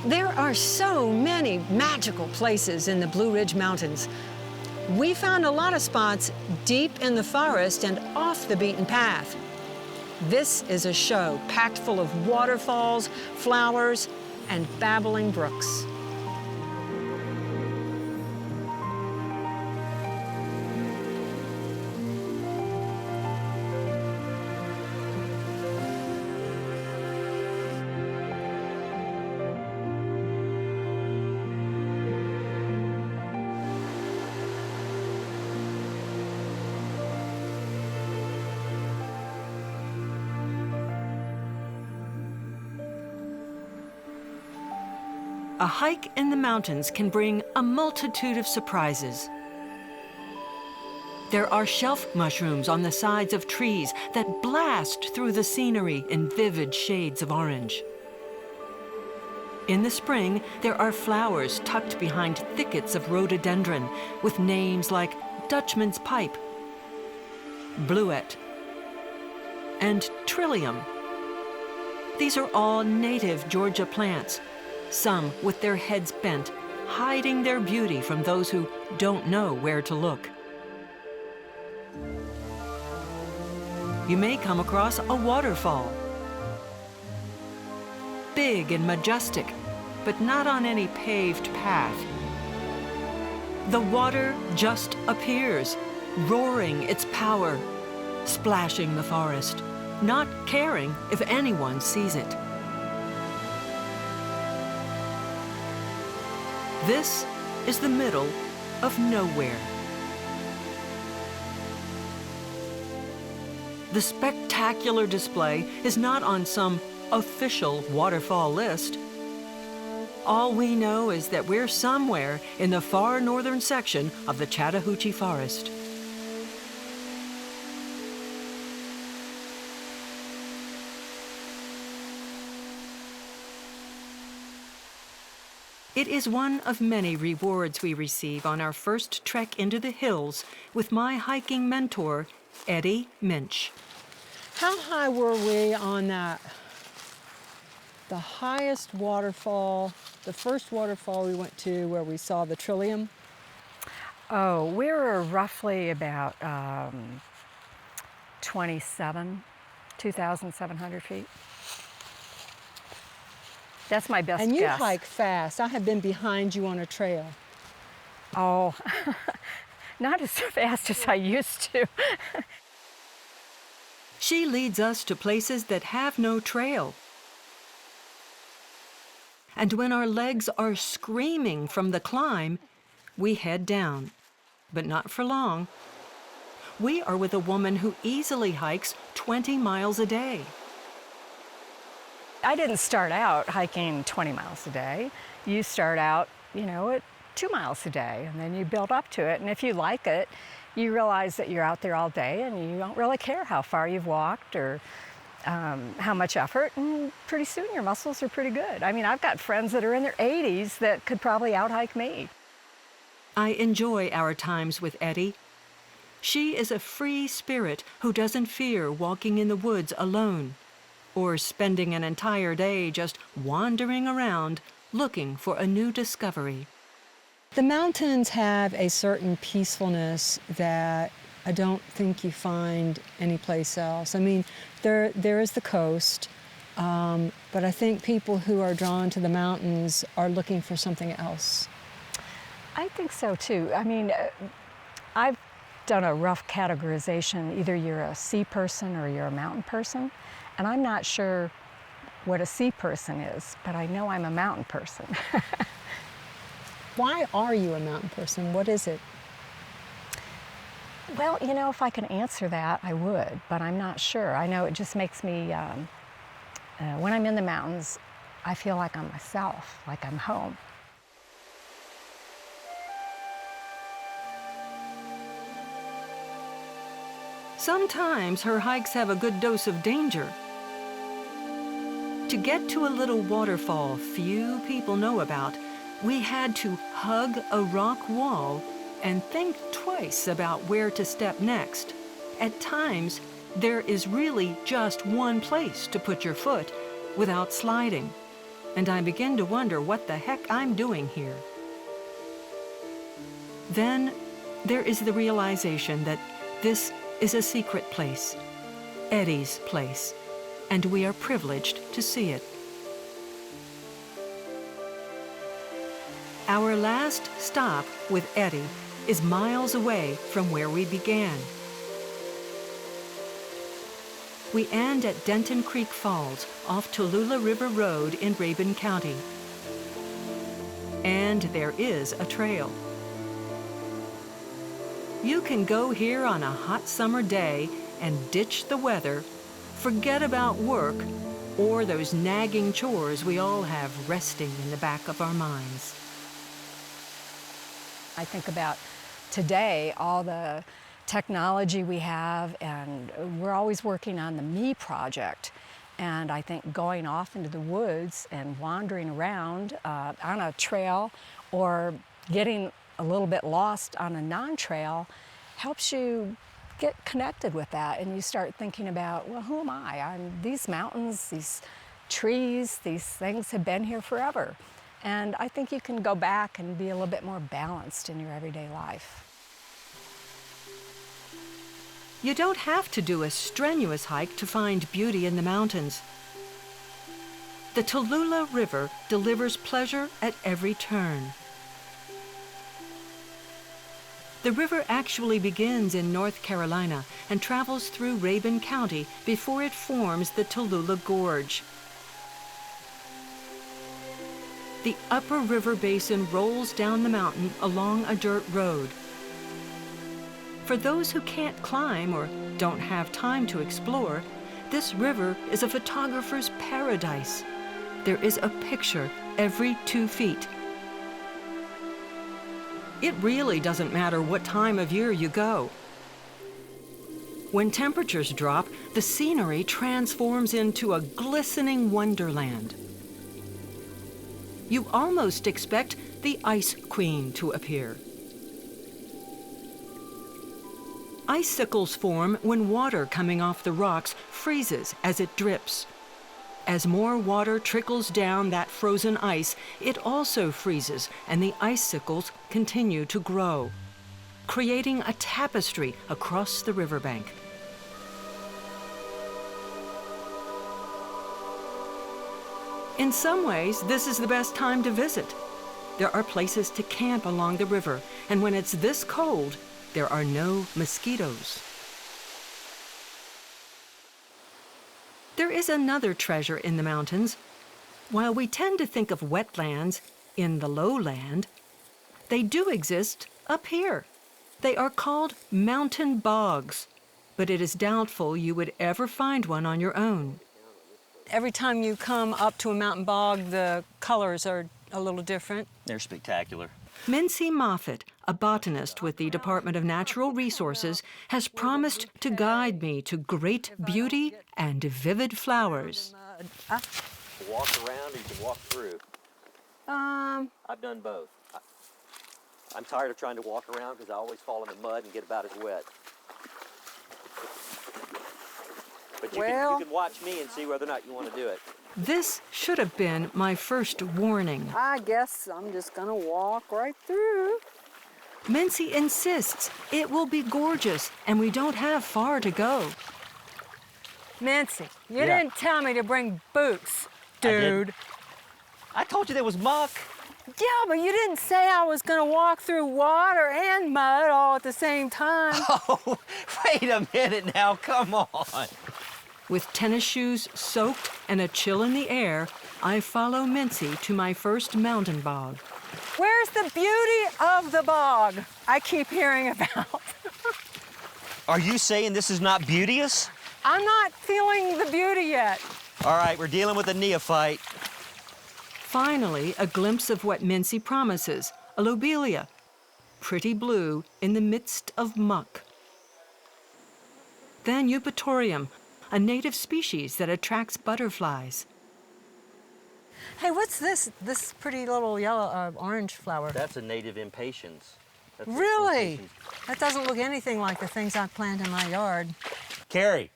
There are so many magical places in the Blue Ridge Mountains. We found a lot of spots deep in the forest and off the beaten path. This is a show packed full of waterfalls, flowers, and babbling brooks. A hike in the mountains can bring a multitude of surprises. There are shelf mushrooms on the sides of trees that blast through the scenery in vivid shades of orange. In the spring, there are flowers tucked behind thickets of rhododendron with names like Dutchman's pipe, bluet, and trillium. These are all native Georgia plants, some with their heads bent, hiding their beauty from those who don't know where to look. You may come across a waterfall. Big and majestic, but not on any paved path. The water just appears, roaring its power, splashing the forest, not caring if anyone sees it. This is the middle of nowhere. The spectacular display is not on some official waterfall list. All we know is that we're somewhere in the far northern section of the Chattahoochee Forest. It is one of many rewards we receive on our first trek into the hills with my hiking mentor, Eddie Minch. How high were we on that? The highest waterfall, the first waterfall we went to where we saw the Trillium? Oh, we were roughly about 2,700 feet. That's my best guess. And you hike fast. I have been behind you on a trail. Oh, not as fast as I used to. She leads us to places that have no trail. And when our legs are screaming from the climb, we head down, but not for long. We are with a woman who easily hikes 20 miles a day. I didn't start out hiking 20 miles a day. You start out, at 2 miles a day, and then you build up to it. And if you like it, you realize that you're out there all day and you don't really care how far you've walked or how much effort, and pretty soon your muscles are pretty good. I mean, I've got friends that are in their 80s that could probably out-hike me. I enjoy our times with Eddie. She is a free spirit who doesn't fear walking in the woods alone, or spending an entire day just wandering around looking for a new discovery. The mountains have a certain peacefulness that I don't think you find anyplace else. I mean, there is the coast, but I think people who are drawn to the mountains are looking for something else. I think so too. I mean, I've done a rough categorization. Either you're a sea person or you're a mountain person. And I'm not sure what a sea person is, but I know I'm a mountain person. Why are you a mountain person? What is it? Well, if I can answer that, I would, but I'm not sure. I know it just makes me, when I'm in the mountains, I feel like I'm myself, like I'm home. Sometimes her hikes have a good dose of danger. To get to a little waterfall few people know about, we had to hug a rock wall and think twice about where to step next. At times, there is really just one place to put your foot without sliding. and I begin to wonder what the heck I'm doing here. Then there is the realization that this is a secret place, Eddie's place, and we are privileged to see it. Our last stop with Eddie is miles away from where we began. We end at Denton Creek Falls off Tallulah River Road in Rabun County. And there is a trail. You can go here on a hot summer day and ditch the weather, forget about work, or those nagging chores we all have resting in the back of our minds. I think about today, all the technology we have, and we're always working on the Me project. And I think going off into the woods and wandering around on a trail or getting a little bit lost on a non-trail helps you get connected with that, and you start thinking about, well, who am I? These mountains, these trees, these things have been here forever. And I think you can go back and be a little bit more balanced in your everyday life. You don't have to do a strenuous hike to find beauty in the mountains. The Tallulah River delivers pleasure at every turn. The river actually begins in North Carolina and travels through Rabun County before it forms the Tallulah Gorge. The upper river basin rolls down the mountain along a dirt road. For those who can't climb or don't have time to explore, this river is a photographer's paradise. There is a picture every 2 feet. It really doesn't matter what time of year you go. When temperatures drop, the scenery transforms into a glistening wonderland. You almost expect the Ice Queen to appear. Icicles form when water coming off the rocks freezes as it drips. As more water trickles down that frozen ice, it also freezes and the icicles continue to grow, creating a tapestry across the riverbank. In some ways, this is the best time to visit. There are places to camp along the river, and when it's this cold, there are no mosquitoes. There is another treasure in the mountains. While we tend to think of wetlands in the lowland, they do exist up here. They are called mountain bogs, but it is doubtful you would ever find one on your own. Every time you come up to a mountain bog, the colors are a little different. They're spectacular. Mincy Moffett, a botanist with the Department of Natural Resources, has promised to guide me to great beauty and vivid flowers. To walk around or you can walk through? I've done both. I'm tired of trying to walk around because I always fall in the mud and get about as wet. But you can watch me and see whether or not you want to do it. This should have been my first warning. I guess I'm just gonna walk right through. Mincy insists it will be gorgeous and we don't have far to go. Mincy, you Yeah. didn't tell me to bring boots, dude. I told you there was muck. Yeah, but you didn't say I was gonna walk through water and mud all at the same time. Oh, wait a minute now, come on. With tennis shoes soaked and a chill in the air, I follow Mincy to my first mountain bog. Where's the beauty of the bog I keep hearing about? Are you saying this is not beauteous? I'm not feeling the beauty yet. All right, we're dealing with a neophyte. Finally, a glimpse of what Mincy promises, a lobelia, pretty blue in the midst of muck. Then eupatorium, a native species that attracts butterflies. Hey, what's this? This pretty little yellow, orange flower. That's a native impatiens. That's a Really? impatiens. That doesn't look anything like the things I plant in my yard. Carrie,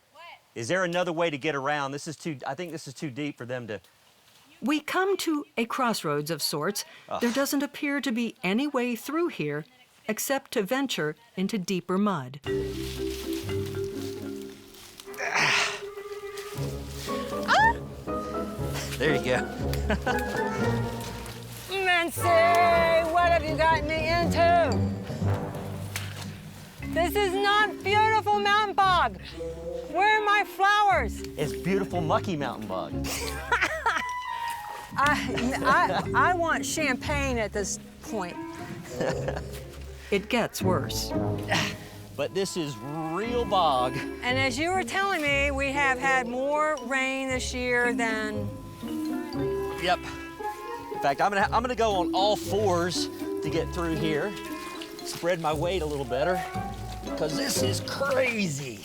is there another way to get around? I think this is too deep for them to... You We come to a crossroads of sorts. There doesn't appear to be any way through here except to venture into deeper mud. There you go. Mincy, what have you gotten me into? This is not beautiful mountain bog. Where are my flowers? It's beautiful mucky mountain bog. I want champagne at this point. It gets worse. But this is real bog. And as you were telling me, we have had more rain this year than... Yep. In fact, I'm gonna go on all fours to get through here. Spread my weight a little better, because this is crazy.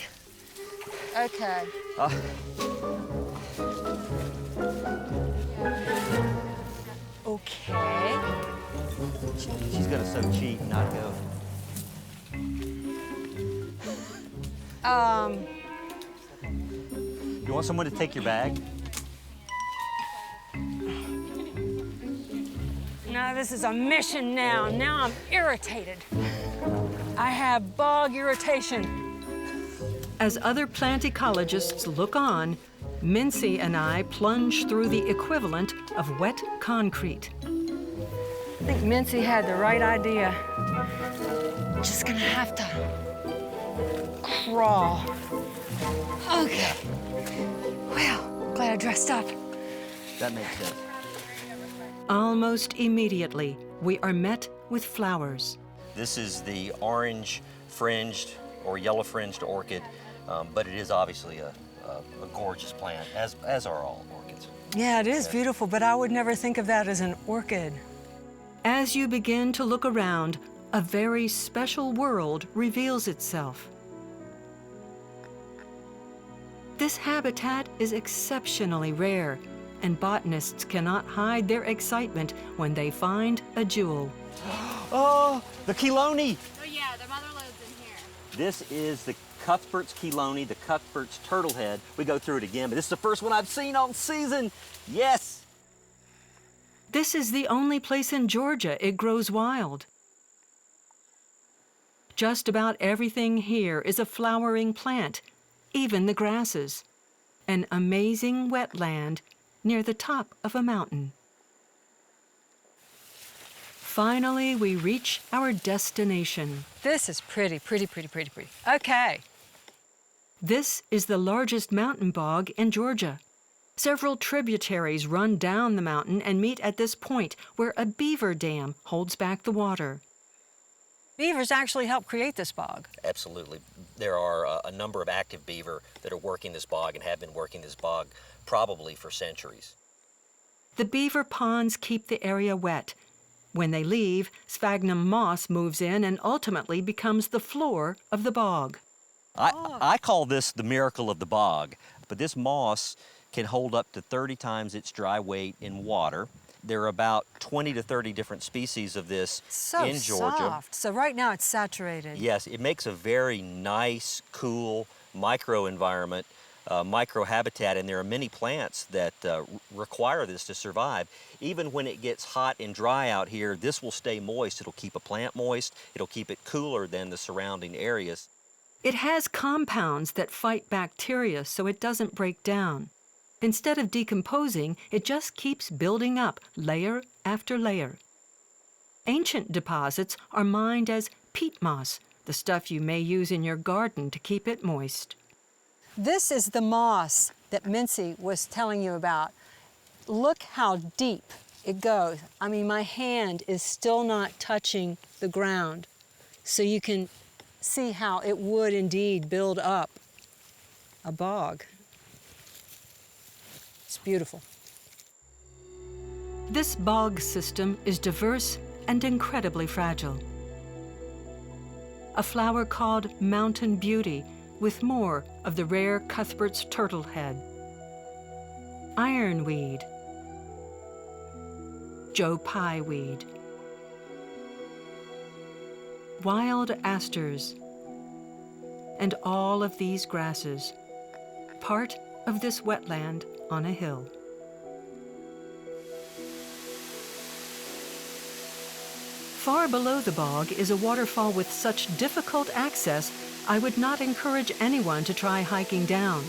Okay. Okay. She's gonna so cheat and not go. You want someone to take your bag? No, this is a mission now. Now I'm irritated. I have bog irritation. As other plant ecologists look on, Mincy and I plunge through the equivalent of wet concrete. I think Mincy had the right idea. Just gonna have to crawl. Okay. Well, glad I dressed up. That makes sense. Almost immediately, we are met with flowers. This is the orange fringed or yellow fringed orchid, but it is obviously a gorgeous plant, as are all orchids. Yeah, it is beautiful, but I would never think of that as an orchid. As you begin to look around, a very special world reveals itself. This habitat is exceptionally rare, and botanists cannot hide their excitement when they find a jewel. Oh, the Chelone! Oh yeah, the mother lode's in here. This is the Cuthbert's Chelone, the Cuthbert's turtlehead. We go through it again, but this is the first one I've seen all season. Yes! This is the only place in Georgia it grows wild. Just about everything here is a flowering plant, even the grasses. An amazing wetland near the top of a mountain. Finally, we reach our destination. This is pretty, pretty, pretty, pretty, pretty. Okay. This is the largest mountain bog in Georgia. Several tributaries run down the mountain and meet at this point where a beaver dam holds back the water. Beavers actually help create this bog. Absolutely. There are a number of active beaver that are working this bog and have been working this bog probably for centuries. The beaver ponds keep the area wet. When they leave, sphagnum moss moves in and ultimately becomes the floor of the bog. I call this the miracle of the bog, but this moss can hold up to 30 times its dry weight in water. There are about 20 to 30 different species of this So in Georgia. soft. So right now it's saturated. Yes, it makes a very nice, cool microenvironment, microhabitat, and there are many plants that require this to survive. Even when it gets hot and dry out here, this will stay moist. It'll keep a plant moist. It'll keep it cooler than the surrounding areas. It has compounds that fight bacteria so it doesn't break down. Instead of decomposing, it just keeps building up layer after layer. Ancient deposits are mined as peat moss, the stuff you may use in your garden to keep it moist. This is the moss that Mincy was telling you about. Look how deep it goes. I mean, my hand is still not touching the ground. So you can see how it would indeed build up a bog. It's beautiful. This bog system is diverse and incredibly fragile. A flower called Mountain Beauty with more of the rare Cuthbert's turtlehead. Ironweed. Joe Pye weed. Wild asters. And all of these grasses, part of this wetland on a hill. Far below the bog is a waterfall with such difficult access, I would not encourage anyone to try hiking down.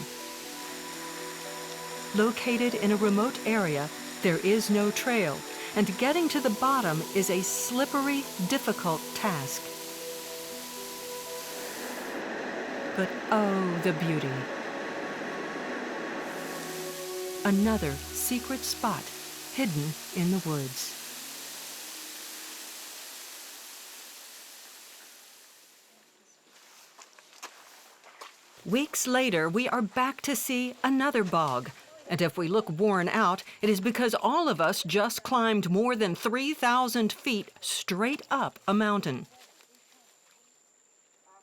Located in a remote area, there is no trail, and getting to the bottom is a slippery, difficult task. But oh, the beauty. Another secret spot hidden in the woods. Weeks later, we are back to see another bog. And if we look worn out, it is because all of us just climbed more than 3,000 feet straight up a mountain.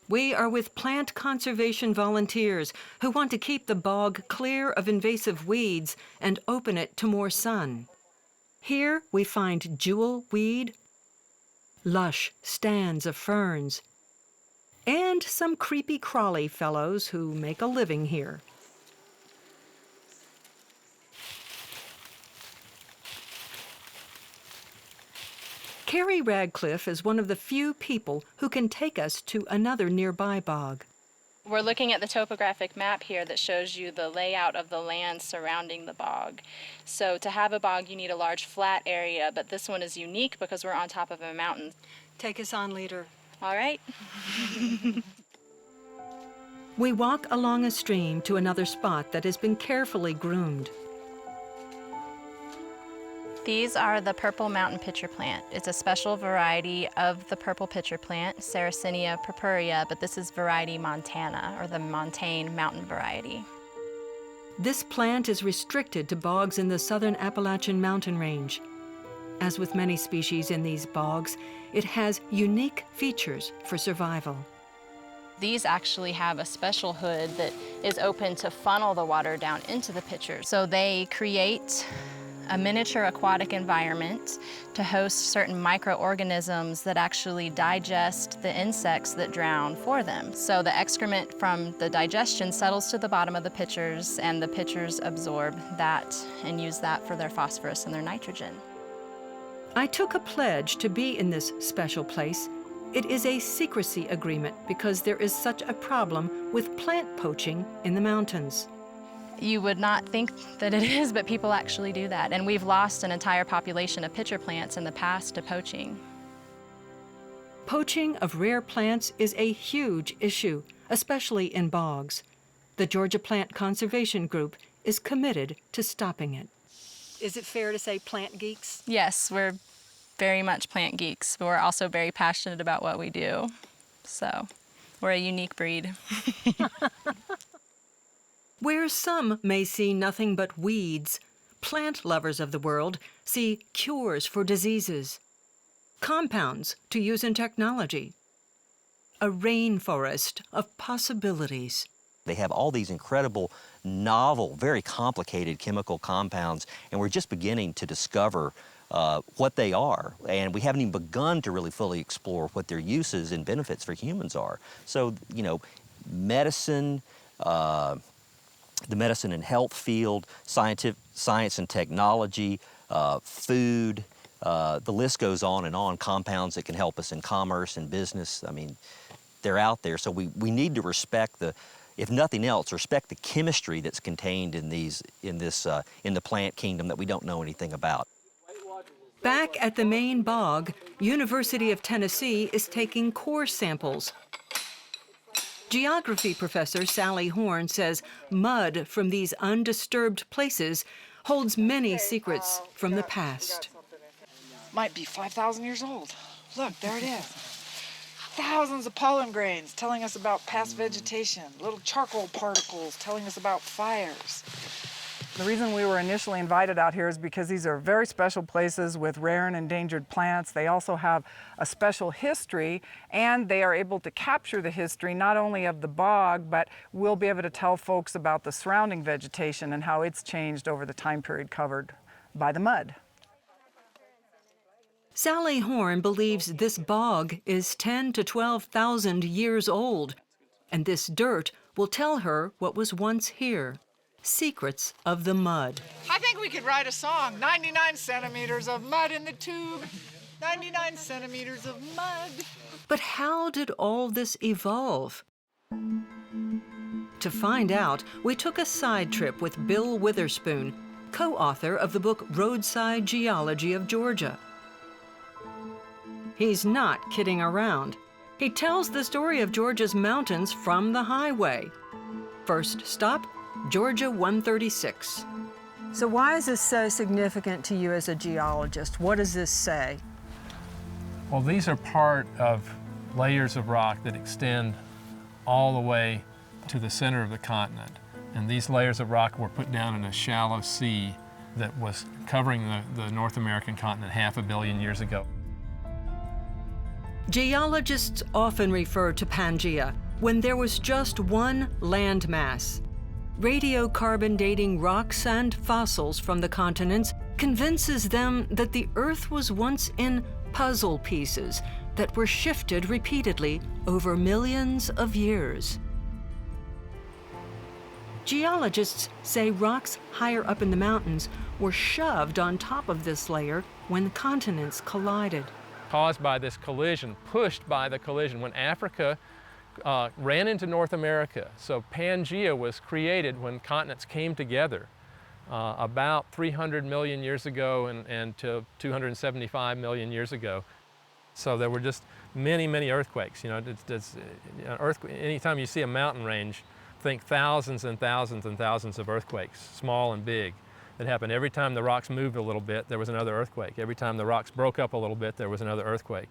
We are with plant conservation volunteers who want to keep the bog clear of invasive weeds and open it to more sun. Here we find jewel weed, lush stands of ferns, and some creepy crawly fellows who make a living here. Carrie Radcliffe is one of the few people who can take us to another nearby bog. We're looking at the topographic map here that shows you the layout of the land surrounding the bog. So to have a bog, you need a large flat area, but this one is unique because we're on top of a mountain. Take us on, leader. All right. We walk along a stream to another spot that has been carefully groomed. These are the purple mountain pitcher plant. It's a special variety of the purple pitcher plant, Sarracenia purpurea, but this is variety Montana, or the Montane mountain variety. This plant is restricted to bogs in the southern Appalachian mountain range. As with many species in these bogs, it has unique features for survival. These actually have a special hood that is open to funnel the water down into the pitcher. So they create a miniature aquatic environment to host certain microorganisms that actually digest the insects that drown for them. So the excrement from the digestion settles to the bottom of the pitchers, and the pitchers absorb that and use that for their phosphorus and their nitrogen. I took a pledge to be in this special place. It is a secrecy agreement because there is such a problem with plant poaching in the mountains. You would not think that it is, but people actually do that. And we've lost an entire population of pitcher plants in the past to poaching. Poaching of rare plants is a huge issue, especially in bogs. The Georgia Plant Conservation Group is committed to stopping it. Is it fair to say plant geeks? Yes, we're very much plant geeks, but we're also very passionate about what we do. So we're a unique breed. Where some may see nothing but weeds, plant lovers of the world see cures for diseases, compounds to use in technology, a rainforest of possibilities. They have all these incredible, novel, very complicated chemical compounds, and we're just beginning to discover what they are. And we haven't even begun to really fully explore what their uses and benefits for humans are. So, you know, medicine, the medicine and health field, science and technology, food, the list goes on and on, compounds that can help us in commerce and business. I mean, they're out there. So we need to respect if nothing else, respect the chemistry that's contained in the plant kingdom that we don't know anything about. Back at the main bog, University of Tennessee is taking core samples. Geography professor Sally Horn says mud from these undisturbed places holds many secrets from the past. Might be 5,000 years old. Look, there it is. Thousands of pollen grains telling us about past vegetation, little charcoal particles telling us about fires. The reason we were initially invited out here is because these are very special places with rare and endangered plants. They also have a special history, and they are able to capture the history not only of the bog, but we'll be able to tell folks about the surrounding vegetation and how it's changed over the time period covered by the mud. Sally Horn believes this bog is 10 to 12,000 years old, and this dirt will tell her what was once here. Secrets of the mud. I think we could write a song, 99 centimeters of mud in the tube. 99 centimeters of mud. But how did all this evolve? To find out, we took a side trip with Bill Witherspoon, co-author of the book Roadside Geology of Georgia. He's not kidding around. He tells the story of Georgia's mountains from the highway. First stop, Georgia 136. So why is this so significant to you as a geologist? What does this say? Well, these are part of layers of rock that extend all the way to the center of the continent. And these layers of rock were put down in a shallow sea that was covering the North American continent 500 million years ago. Geologists often refer to Pangaea when there was just one landmass. Radiocarbon dating rocks and fossils from the continents convinces them that the Earth was once in puzzle pieces that were shifted repeatedly over millions of years. Geologists say rocks higher up in the mountains were shoved on top of this layer when the continents collided. Caused by this collision, pushed by the collision, when Africa ran into North America. So Pangaea was created when continents came together about 300 million years ago and to 275 million years ago. So there were just many, many earthquakes. Anytime you see a mountain range, think thousands and thousands and thousands of earthquakes, small and big. It happened every time the rocks moved a little bit, there was another earthquake. Every time the rocks broke up a little bit, there was another earthquake.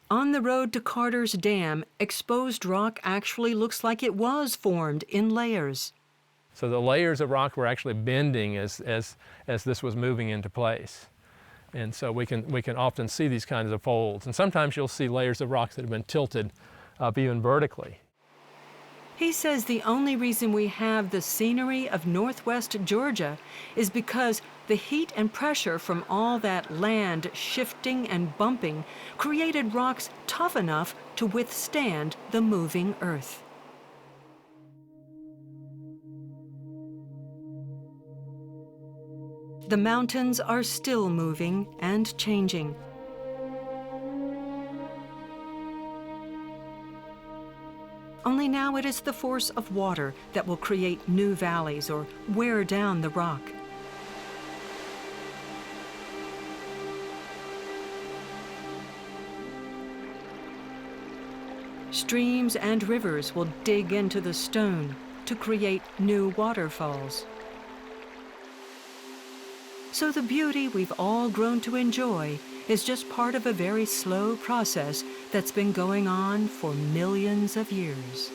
On the road to Carter's Dam, exposed rock actually looks like it was formed in layers. So the layers of rock were actually bending as this was moving into place. And so we can often see these kinds of folds. And sometimes you'll see layers of rocks that have been tilted up even vertically. He says the only reason we have the scenery of northwest Georgia is because the heat and pressure from all that land shifting and bumping created rocks tough enough to withstand the moving earth. The mountains are still moving and changing. Only now it is the force of water that will create new valleys or wear down the rock. Streams and rivers will dig into the stone to create new waterfalls. So the beauty we've all grown to enjoy is just part of a very slow process that's been going on for millions of years.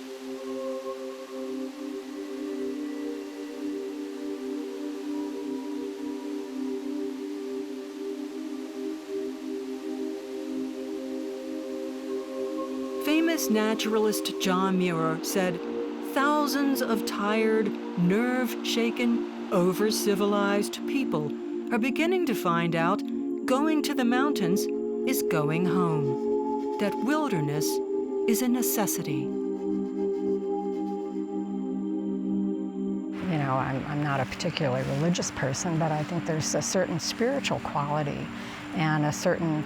Famous naturalist John Muir said, "Thousands of tired, nerve-shaken, over-civilized people are beginning to find out going to the mountains is going home, that wilderness is a necessity." You know, I'm not a particularly religious person, but I think there's a certain spiritual quality and a certain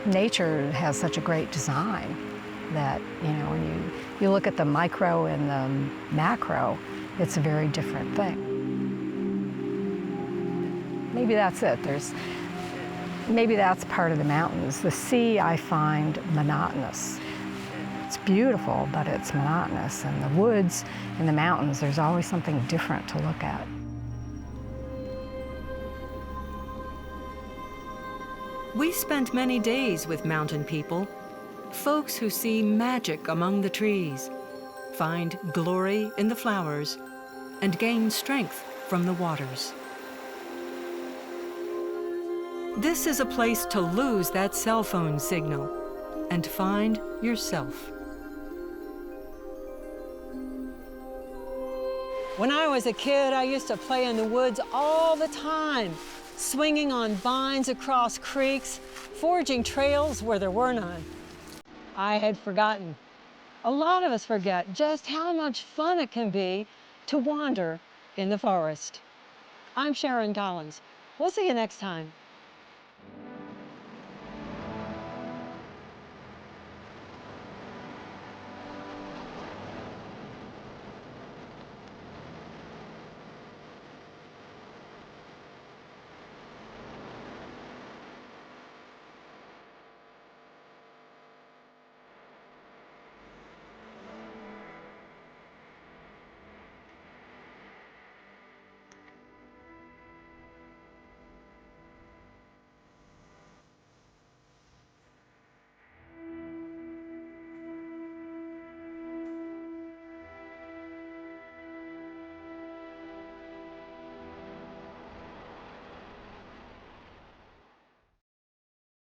nature has such a great design that, you know, when you look at the micro and the macro, it's a very different thing. Maybe that's it. Maybe that's part of the mountains. The sea I find monotonous. It's beautiful, but it's monotonous. And the woods and the mountains, there's always something different to look at. We spent many days with mountain people, folks who see magic among the trees, find glory in the flowers, and gain strength from the waters. This is a place to lose that cell phone signal and find yourself. When I was a kid, I used to play in the woods all the time, swinging on vines across creeks, forging trails where there were none. I had forgotten. A lot of us forget just how much fun it can be to wander in the forest. I'm Sharon Collins. We'll see you next time.